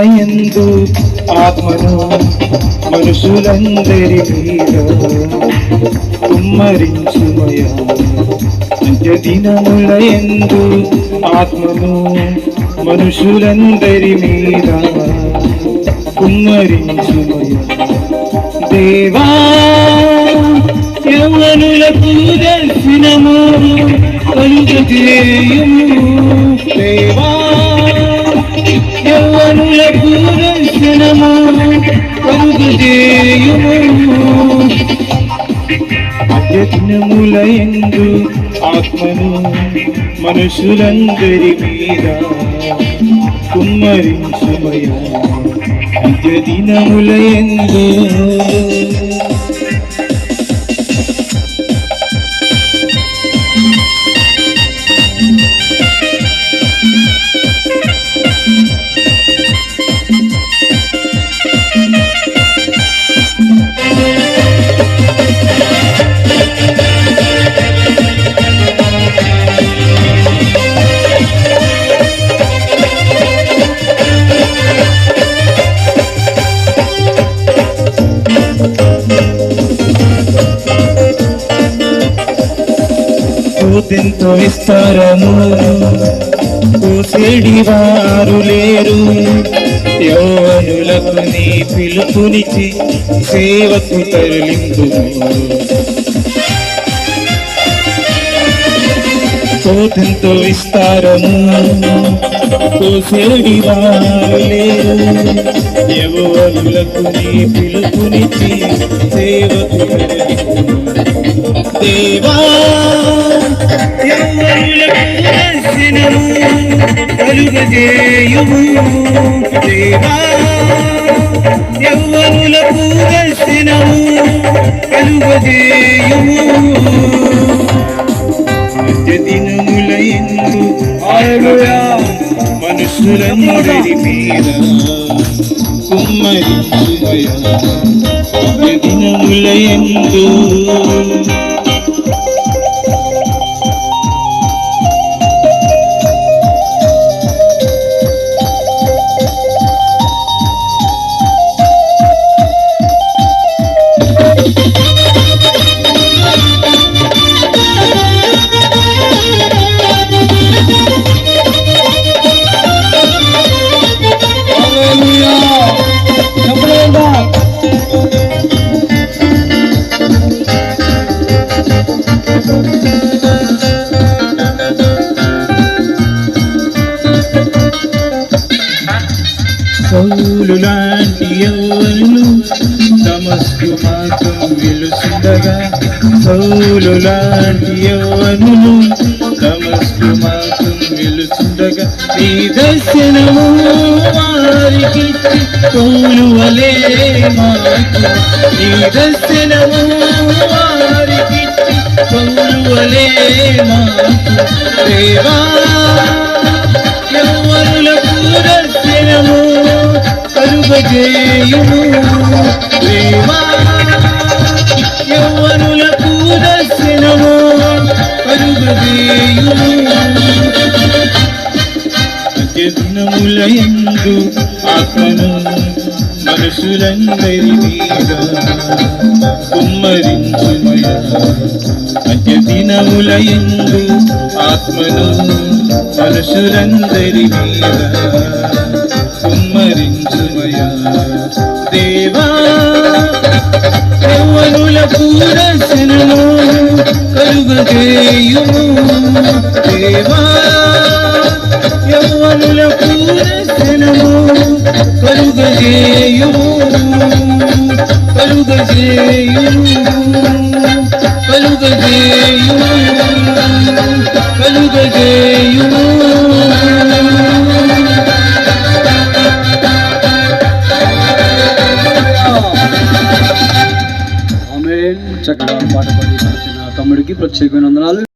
యందు ఆత్మను మనుషులందరి మీద కుమ్మరించుమయా. దినముల యందు ఆత్మను మనుషులందరి మీద కుమ్మరించుమయా. దేవా యవ్వనులకు దర్శనము కలుగజేయుము. దేవా యవ్వనులకు దర్శనము కలుగజేయుము. దినముల యందు ఆత్మను మనుషులందరి మీద కుమ్మరించుమయా. దినముల యందు ఎంతో విస్తారము కోసేడి వారు లేరు. యవ్వనులకు నీ పిలుపునిచ్చి సేవకు తరలిందుము. ఎంతో విస్తారము కోసేడి వారు లేరు. యవ్వనులకు నీ పిలుపునిచ్చి సేవకు తరలిందుము. దేవా యవ్వనులకు దర్శనము కలుగజేయుము. దేవా యవ్వనులకు దర్శనము కలుగజేయుము. దినముల యందు మనుషులందరి మీద కుమ్మరించుమయా. దినముల యందు సౌలు లాంటి యవ్వనులు దమస్కు మార్గం వెలుసుండగా. సౌలు లాంటి యవ్వనులు దమస్కు మార్గం వెలుసుండగా. నీ దర్శనము వారికి పౌలు వలే మాకు. నీ దర్శనము వారికి పౌలు వలే మాకు. దేవా యవ్వనులకు దర్శనము కలుగజేయుము. దేవా యవ్వనులకు దర్శనము కలుగజేయుము. దినముల యందు ఆత్మను మనుషులందరి మీద కుమ్మరించుమయా. దినముల యందు ఆత్మను మనుషులందరి మీద కుమ్మరించుమయా. దేవా యవ్వనులకు దర్శనము కలుగజేయుము. దేవా యవ్వనులకు దర్శనము కలుగజేయుము. కలుగజేయుము. కలుగజేయుము. కలుగజేయుము. చక్కగా పాట పాడి తమ్ముడికి ప్రత్యేకమైన వందనాలు.